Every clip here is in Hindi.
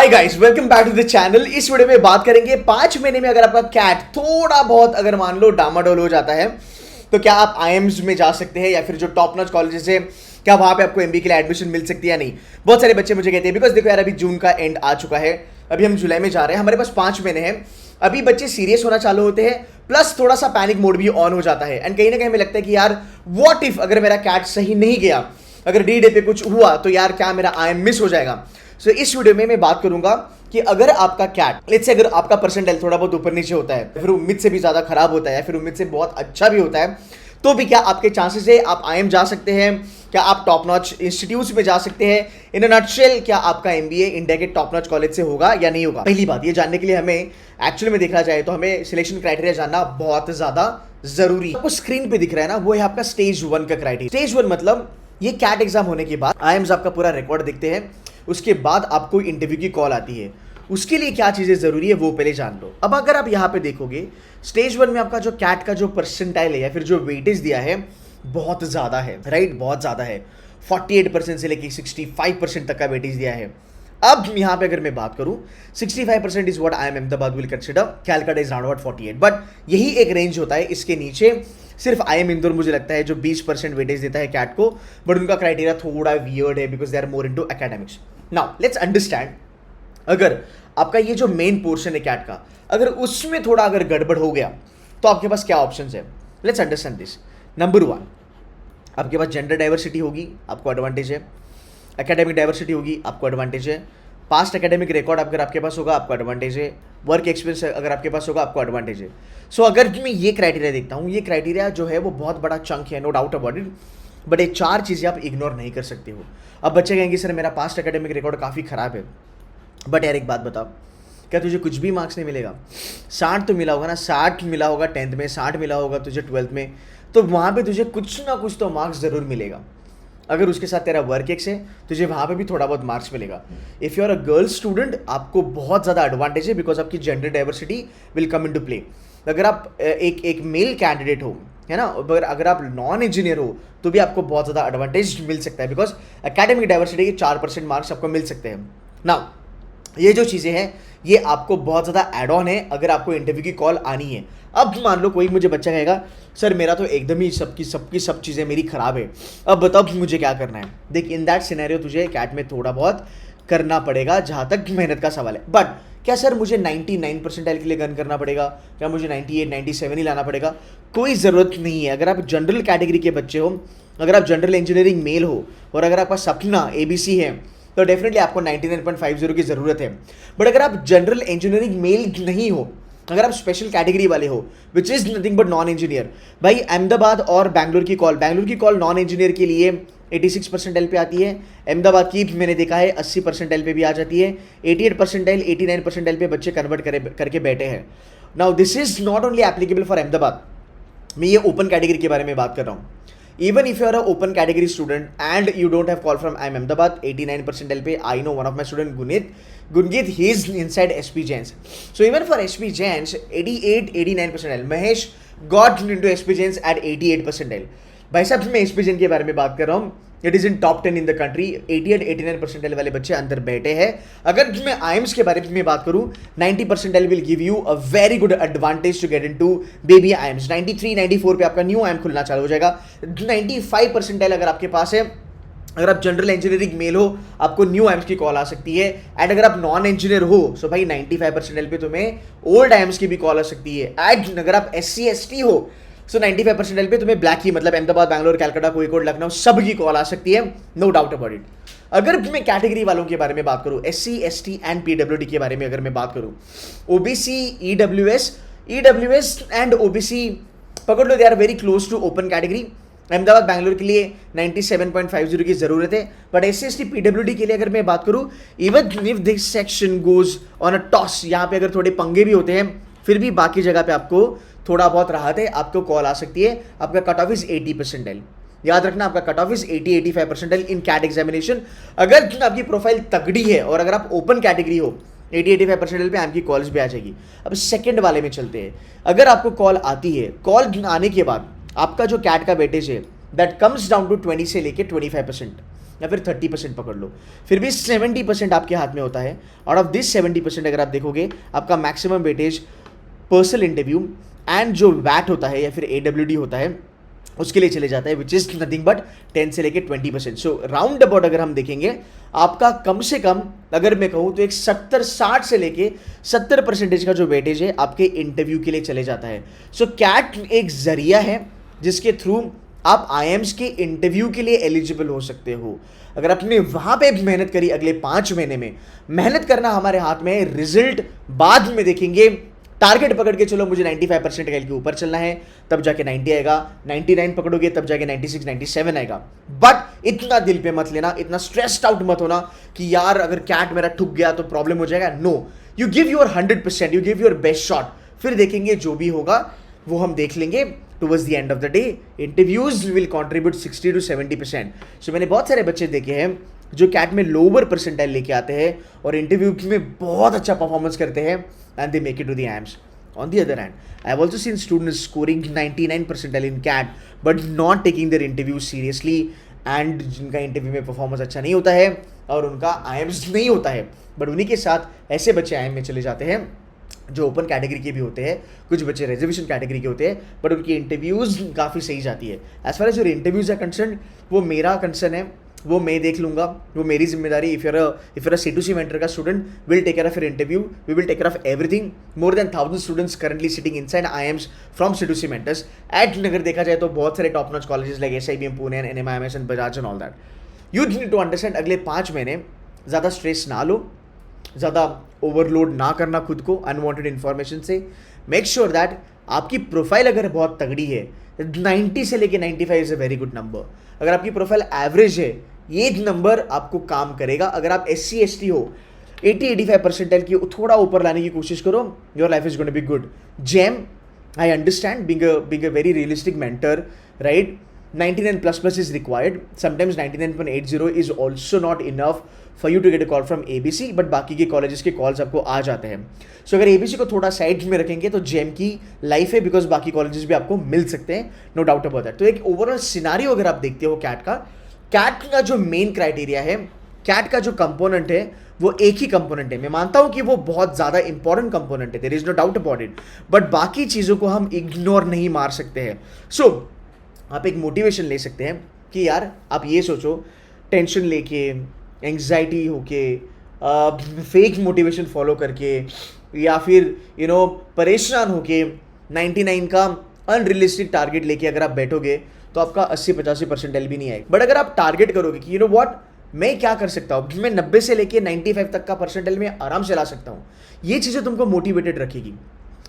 Hi guys, welcome back to the channel. इस वीडियो में बात करेंगे 5 महीने में अगर आपका कैट थोड़ा बहुत अगर मान लो डामाडोल हो जाता है तो क्या आप आईएम्स में जा सकते हैं या फिर जो टॉप नॉच कॉलेजेस है क्या वहां पे आपको एमबीए के लिए एडमिशन मिल सकती है या नहीं। बहुत सारे बच्चे मुझे कहते हैं बिकॉज देखो यार अभी जून का एंड आ चुका है, अभी हम जुलाई में जा रहे हैं, हमारे पास 5 महीने हैं। अभी बच्चे सीरियस होना चालू होते हैं, प्लस थोड़ा सा पैनिक मोड भी ऑन हो जाता है एंड कहीं ना कहीं हमें लगता है कि यार व्हाट इफ अगर मेरा कैट सही नहीं गया, अगर डी डे पे कुछ हुआ तो यार क्या मेरा आईएम मिस हो जाएगा। सो इस वीडियो में मैं बात करूंगा कि अगर आपका कैट लेट्स से अगर आपका परसेंटाइल थोड़ा बहुत ऊपर नीचे होता है, फिर उम्मीद से भी ज्यादा खराब होता है या फिर उम्मीद से बहुत अच्छा भी होता है, तो भी क्या आपके चांसेस है आप आईएम जा सकते हैं, क्या आप टॉप नॉच इंस्टीट्यूट्स में जा सकते हैं। इन अ नटशेल क्या आपका एमबीए इंडिया के टॉप नॉच कॉलेज से होगा या नहीं होगा। पहली बात ये जानने के लिए हमें एक्चुअली में देखना चाहिए तो हमें सिलेक्शन क्राइटेरिया जानना बहुत ज्यादा जरूरी है। आपको स्क्रीन पे दिख रहा है ना, वो है आपका स्टेज 1 का क्राइटेरिया। स्टेज 1 मतलब ये कैट एग्जाम होने के बाद आईएम्स आपका पूरा रिकॉर्ड देखते हैं, उसके बाद आपको इंटरव्यू की कॉल आती है। उसके लिए क्या चीजें जरूरी है वो पहले जान लो। अब अगर आप यहाँ पे देखोगे स्टेज 1 में आपका जो कैट का जो परसेंटाइल है या फिर जो वेटेज दिया है बहुत ज्यादा है, राइट, बहुत ज्यादा है। 48% से लेके 65% तक का वेटेज दिया है। अब यहाँ पे अगर मैं बात करूं 65% is what IIM Ahmedabad will consider, Calcutta is round about 48, but यही एक रेंज होता है। इसके नीचे सिर्फ आईएम इंदौर मुझे लगता है जो 20% वेटेज देता है कैट को, बट उनका क्राइटेरिया थोड़ा वियर्ड है because they are more into academics. Now let's understand, अगर आपका ये जो मेन पोर्शन है कैट का, अगर उसमें थोड़ा अगर गड़बड़ हो गया तो आपके पास क्या ऑप्शंस है। Let's understand this. नंबर 1, आपके पास जेंडर डाइवर्सिटी होगी, आपको एडवांटेज है। एकेडमिक डाइवर्सिटी होगी, आपको एडवांटेज है। पास्ट एकेडमिक रिकॉर्ड अगर आपके पास होगा आपको एडवांटेज है। वर्क एक्सपीरियंस अगर आपके पास होगा आपको एडवांटेज है। सो अगर मैं ये क्राइटेरिया देखता हूँ, ये क्राइटेरिया जो है वो बहुत बड़ा चंक है, no doubt about it, but ये 4 चीज़ें आप इग्नोर नहीं कर सकते हो। अब बच्चे कहेंगे सर मेरा पास्ट एकेडमिक रिकॉर्ड काफ़ी ख़राब है, बट यार एक बात बताओ, क्या तुझे कुछ भी मार्क्स नहीं मिलेगा? 60 तो मिला होगा ना, 60 मिला होगा 10th में, 60 मिला होगा तुझे 12th में, तो वहाँ पे तुझे कुछ ना कुछ तो मार्क्स ज़रूर मिलेगा। अगर उसके साथ तेरा वर्क एक्स है तुझे वहाँ पे भी थोड़ा बहुत मार्क्स मिलेगा। If you are a girl student आपको बहुत ज़्यादा एडवांटेज है बिकॉज आपकी gender diversity will come into play. अगर आप एक मेल कैंडिडेट हो, है ना, अगर आप नॉन इंजीनियर हो तो भी आपको बहुत ज़्यादा एडवांटेज मिल सकता है बिकॉज एकेडमिक डाइवर्सिटी के 4% मार्क्स आपको मिल सकते हैं ना। ये जो चीज़ें हैं ये आपको बहुत ज़्यादा एड ऑन है अगर आपको इंटरव्यू की कॉल आनी है। अब मान लो कोई मुझे बच्चा कहेगा सर मेरा तो एकदम ही सब चीज़ें मेरी खराब है, अब बताओ मुझे क्या करना है। देख इन दैट सिनेरियो तुझे कैट में थोड़ा बहुत करना पड़ेगा जहाँ तक मेहनत का सवाल है। बट क्या सर मुझे 99 परसेंटाइल के लिए गन करना पड़ेगा, क्या मुझे 98 97 ही लाना पड़ेगा? कोई ज़रूरत नहीं है। अगर आप जनरल कैटेगरी के बच्चे हो, अगर आप जनरल इंजीनियरिंग मेल हो और अगर आपका सपना ABC है तो डेफिनेटली आपको 99.50 की ज़रूरत है। बट अगर आप जनरल इंजीनियरिंग मेल नहीं हो, अगर आप स्पेशल कैटेगरी वाले हो which is nothing but non engineer, भाई अहमदाबाद और बैंगलोर की कॉल नॉन इंजीनियर के लिए 86 परसेंटाइल पे आती है। अहमदाबाद की मैंने देखा है 80 परसेंटाइल पे भी आ जाती है। 88 परसेंटाइल 89 परसेंटाइल पे बच्चे कन्वर्ट करके बैठे हैं। Now this is not only applicable for Ahmedabad, मैं ये ओपन कैटेगरी के बारे में बात कर रहा हूँ। Even if you are a open category student and you don't have call from IIM Ahmedabad 89 percentile पे, I know one of my student Gunjit, he is inside SP Jains. So even for SP Jains 88-89 percentile, Mahesh got into SP Jains at 88 percentile. भाई साहब मैं SP Jain के बारे में बात कर रहा हूँ, it is in top 10 in the country. 88-89 percentile वाले बच्चे अंदर बैठे हैं। अगर मैं आईएम्स के बारे में बात करूं 90 percentile will give you a very good advantage to get into baby IIMs. 93-94 पे आपका न्यू आईएम खुलना चालू हो जाएगा। 95 परसेंटाइल अगर आपके पास है, अगर आप जनरल इंजीनियरिंग मेल हो आपको न्यू आईएम्स की कॉल आ सकती है। एंड अगर आप नॉन इंजीनियर हो सो भाई 95 परसेंटाइल पे तुम्हें ओल्ड आईएम्स की भी कॉल आ सकती है। एंड अगर आप SC/ST हो सो 95 परसेंटाइल पे तुम्हें ब्लैक की मतलब अहमदाबाद, बैंगलोर, कैलकाटा, कोझिकोड, लखनऊ सब की कॉल आ सकती है, नो डाउट अबाउट इट। अगर मैं कैटेगरी वालों के बारे में बात करूं, SC/ST एंड PWD के बारे में अगर मैं बात करूं, OBC, EWS एंड OBC पकड़ लो, they are very close to open category. Ahmedabad, Bangalore के लिए 97.50 की जरूरत है, बट SC/ST PWD के लिए अगर मैं बात करूं, even if this section goes on a toss, यहाँ पे अगर थोड़े पंगे भी होते हैं फिर भी बाकी जगह पे आपको थोड़ा बहुत राहत है, आपको कॉल आ सकती है। आपका कट ऑफ इज 80 परसेंटाइल, याद रखना आपका cut off is 80-85 percentile in CAT examination. अगर आपकी प्रोफाइल तगड़ी है और अगर आप ओपन कैटेगरी हो 80-85 परसेंटाइल पे आपकी कॉल्स भी आ जाएगी। अब सेकंड वाले में चलते हैं। अगर आपको कॉल आती है, कॉल आने के बाद आपका जो कैट का वेटेज है दैट कम्स डाउन टू 20 से लेके 25%। या फिर 30% पकड़ लो, फिर भी 70% आपके हाथ में होता है। आउट ऑफ दिस 70% अगर आप देखोगे, आपका maximum weightage personal interview and जो वैट होता है या फिर AWD होता है उसके लिए चले जाता है, विच इज नथिंग बट 10 से लेके 20%। सो राउंड अबाउट अगर हम देखेंगे, आपका कम से कम अगर मैं कहूँ तो एक 70-60 से लेके 70% का जो वेटेज है आपके इंटरव्यू के लिए चले जाता है। सो कैट एक जरिया है जिसके थ्रू आप IIMs के इंटरव्यू के लिए एलिजिबल हो सकते हो। अगर आपने वहां पे मेहनत करी अगले 5 महीने में, मेहनत करना हमारे हाथ में है, रिजल्ट बाद में देखेंगे। टारगेट पकड़ के चलो, मुझे 95% के ऊपर चलना है, तब जाके 90 आएगा, 99 पकड़ोगे तब जाके 96 97 आएगा। बट इतना दिल पे मत लेना, इतना स्ट्रेस्ड आउट मत होना कि यार अगर कैट मेरा ठुक गया तो प्रॉब्लम हो जाएगा। No, you give your 100%, you give your best shot, फिर देखेंगे जो भी होगा वो हम देख लेंगे। Towards the end of the day interviews will contribute 60 to 70%। So मैंने बहुत सारे बच्चे देखे हैं जो कैट में लोअर परसेंटाइल लेके आते हैं और इंटरव्यू में बहुत अच्छा परफॉर्मेंस करते हैं and they make it to the IIMs. On the other hand, I have also seen students scoring 99 percentile in CAT but not taking their interview seriously and जिनका इंटरव्यू में परफॉर्मेंस अच्छा नहीं होता है और उनका IIMs नहीं होता है, बट उन्हीं के साथ ऐसे बच्चे IIM में चले जाते हैं जो ओपन कैटेगरी के भी होते हैं, कुछ बच्चे रिजर्वेशन कैटेगरी के होते हैं, बट उनकी इंटरव्यूज़ काफ़ी सही जाती है। As far as your interviews है कंसर्न, वो मेरा कंसर्न है, वो मैं देख लूँगा, वो मेरी जिम्मेदारी। इफ यूर C2C मेंटर का student, will take care of your interview, we will take care of everything. More than 1000 students currently sitting inside IIMs from C2C mentors at, अगर देखा जाए तो बहुत सारे top notch colleges like SIBM Pune and NMIMS and Bajaj and all that. You need to understand, अगले 5 महीने ज़्यादा स्ट्रेस ना लो, ज़्यादा ओवरलोड ना करना खुद को अनवांटेड इन्फॉर्मेशन से। मेक श्योर दैट आपकी प्रोफाइल अगर बहुत तगड़ी है, 90 से लेके 95 is a very good number. अगर आपकी प्रोफाइल एवरेज है, ये नंबर आपको काम करेगा। अगर आप SC ST हो, 80-85 परसेंटाइल की थोड़ा ऊपर लाने की कोशिश करो, your life is going to be good. जेम, I understand being a very realistic mentor, right, 99++ is required. Sometimes 99.80 is also not enough for you to get a call from ABC, but बाकी के कॉलेजेस के कॉल्स आपको आ जाते हैं। सो अगर ABC को थोड़ा साइड में रखेंगे तो जेम की लाइफ है, बिकॉज बाकी कॉलेजेस भी आपको मिल सकते हैं, नो डाउट अबाउट दैट। तो एक ओवरऑल सिनारियो अगर आप देखते हो कैट का जो मेन क्राइटेरिया है, कैट का जो कंपोनेंट है वो एक ही कंपोनेंट है। मैं मानता हूं कि वो बहुत ज़्यादा इंपॉर्टेंट कंपोनेंट है, there is no doubt about it, but बाकी चीज़ों को हम इग्नोर नहीं मार सकते हैं। सो आप एक मोटिवेशन ले सकते हैं कि यार आप ये सोचो, टेंशन लेके, एंग्जाइटी होके, फेक मोटिवेशन फॉलो करके, या फिर परेशान होके 99 का अनरियलिस्टिक टारगेट लेके अगर आप बैठोगे तो आपका 80-85 परसेंटाइल भी नहीं आएगा। बट अगर आप टारगेट करोगे कि व्हाट, मैं क्या कर सकता हूँ, मैं 90 से लेके 95 तक का परसेंटाइल में आराम से ला सकता हूँ, ये चीज़ें तुमको मोटिवेटेड रखेगी।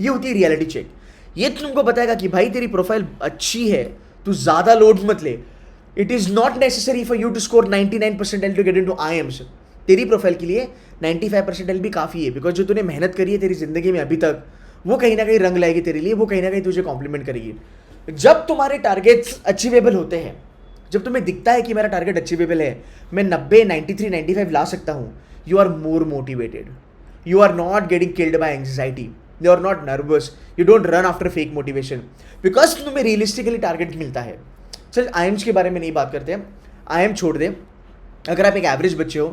ये होती है रियलिटी चेक। ये तुमको बताएगा कि भाई तेरी प्रोफाइल अच्छी है, तू ज़्यादा लोड मत ले। It is not necessary for you to score 99 percentile to get into IIMs। तेरी प्रोफाइल के लिए 95 परसेंटाइल भी काफ़ी है, बिकॉज जो तूने मेहनत करी है तेरी ज़िंदगी में अभी तक, वो कहीं ना कहीं रंग लाएगी तेरे लिए, वो कहीं ना कहीं तुझे कॉम्प्लीमेंट करेगी। जब तुम्हारे टारगेट्स अचीवेबल होते हैं, जब तुम्हें दिखता है कि मेरा टारगेट अचीवेबल है, मैं 90, 93, 95 ला सकता हूँ, you are more motivated, you are not getting killed by anxiety, you are not nervous, you don't run after fake motivation, because तुम्हें रियलिस्टिकली टारगेट मिलता है। चल IIMs के बारे में नहीं बात करते हैं, IIM छोड़ दे। अगर आप एक एवरेज बच्चे हो,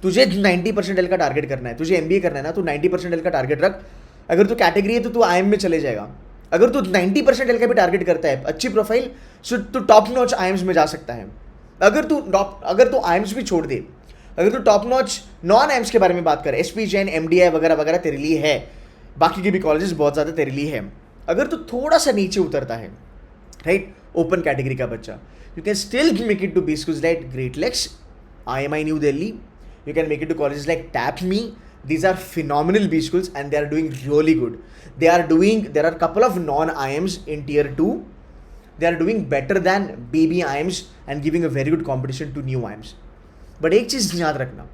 तुझे 90 परसेंटाइल का टारगेट करना है, तुझे MBA करना है ना, तो 90 परसेंटाइल का टारगेट रख। अगर तू कैटेगरी है तो तू IIM में चले जाएगा। अगर तू 90 परसेंटाइल का भी टारगेट करता है, अच्छी प्रोफाइल, सो तू टॉप नॉच IIMs में जा सकता है। अगर तू IIMs भी छोड़ दे, अगर तू टॉप नॉच नॉन IIMs के बारे में बात कर, SP जैन, MDI वगैरह वगैरह तेरे लिए है, बाकी के भी कॉलेजेस बहुत ज़्यादा तेरे लिए है। अगर तू थोड़ा सा नीचे उतरता है, राइट, ओपन कैटेगरी का बच्चा, you can still make it to B schools like Great Lakes, IMI New Delhi, you can make it to colleges like TAPME. These are phenomenal B schools and they are doing really good. There are a couple of non-IIMs in tier 2. They are doing better than baby IIMs and giving a very good competition to new IIMs. But एक चीज़ याद रखना,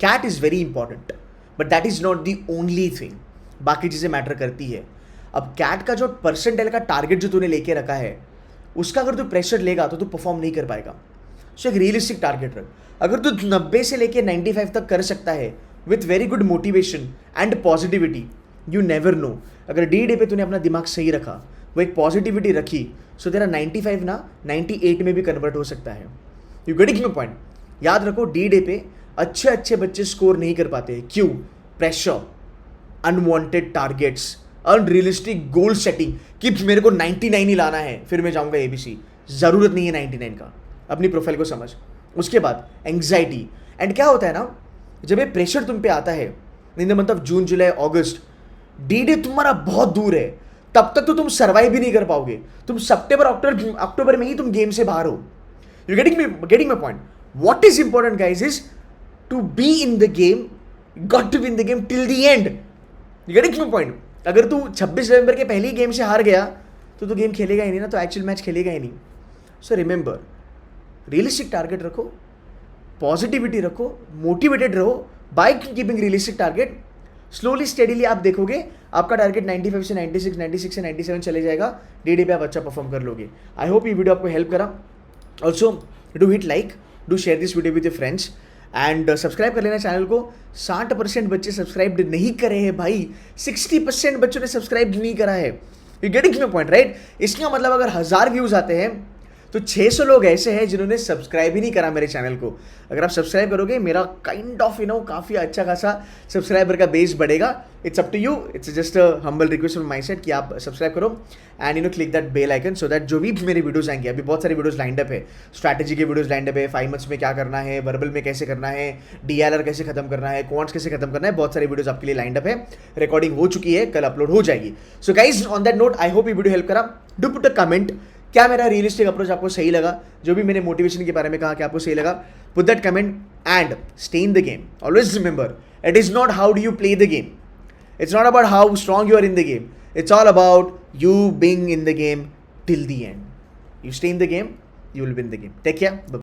CAT is very important, but that is not the only thing. बाकी चीज़ें मैटर करती है। अब CAT का जो परसेंटाइल का टारगेट जो तूने लेके रखा है, उसका अगर तू प्रेशर लेगा तो तू परफॉर्म नहीं कर पाएगा। सो एक रियलिस्टिक टारगेट रख। अगर तू 90 से लेके 95 तक कर सकता है with very good motivation and positivity, you never know, अगर डे पे तूने अपना दिमाग सही रखा, वो एक पॉजिटिविटी रखी, सो तेरा 95 ना 98 में भी कन्वर्ट हो सकता है। You getting my point? याद रखो डी डे पे अच्छे अच्छे बच्चे स्कोर नहीं कर पाते। क्यों? Pressure, unwanted targets, unrealistic goal setting कि मेरे को 99 ही लाना है फिर मैं जाऊंगा एबीसी। जरूरत नहीं है 99 का, अपनी प्रोफाइल को समझ। उसके बाद एंग्जाइटी। एंड क्या होता है ना, जब ये प्रेशर तुम पे आता है in the month of June, July, August, D day तुम्हारा बहुत दूर है, तब तक तो तुम सर्वाइव भी नहीं कर पाओगे। तुम सितंबर अक्टूबर में ही तुम गेम से बाहर हो। You getting my point? What is important guys is to be in the game, got to be in the game till the end. You getting my point? अगर तू 26 नवंबर के पहले ही गेम से हार गया तो गेम खेलेगा ही नहीं ना, तो एक्चुअल मैच खेलेगा ही नहीं। सो रिमेंबर, रियलिस्टिक टारगेट रखो, पॉजिटिविटी रखो, मोटिवेटेड रहो by keeping realistic target. Slowly steadily आप देखोगे आपका टारगेट 95 से 96, 96 से 97 चले जाएगा। डी पे आप अच्छा परफॉर्म कर लोगे। आई होप ये वीडियो आपको हेल्प करा। Also do hit like, do share this video with your friends and subscribe कर लेना चैनल को। 60% बच्चे सब्सक्राइब नहीं करे हैं भाई, 60% बच्चों ने सब्सक्राइब नहीं करा है। You getting my point right? इसका मतलब अगर 1000 व्यूज आते हैं तो 600 लोग ऐसे हैं जिन्होंने सब्सक्राइब ही नहीं करा मेरे चैनल को। अगर आप सब्सक्राइब करोगे मेरा काइंड ऑफ काफ़ी अच्छा खासा सब्सक्राइबर का बेस बढ़ेगा। It's up to you, it's just a humble request from my side कि आप सब्सक्राइब करो and click that bell icon so that जो भी मेरे वीडियोस आएंगे, अभी बहुत सारे वीडियोस लाइंड अप है, स्ट्रैटेजी के वीडियोस लाइंड अप है, 5 मंथ्स में क्या करना है, वर्बल में कैसे करना है, डीएलआर कैसे खत्म करना है, क्वांट्स कैसे खत्म करना है, बहुत सारे वीडियोस आपके लिए लाइंड अप है। रिकॉर्डिंग हो चुकी है, कल अपलोड हो जाएगी। So guys on that note, I hope ये वीडियो हेल्प करा। डू पुट अ कमेंट, क्या मेरा रियलिस्टिक अप्रोच आपको सही लगा, जो भी मैंने मोटिवेशन के बारे में कहा कि आपको सही लगा। Put that comment and stay in the game. Always remember, it is not how do you play the game, it's not about how strong you are in the game, it's all about you being in the game till the end. You stay in the game, you will win the game. Take care. Bye.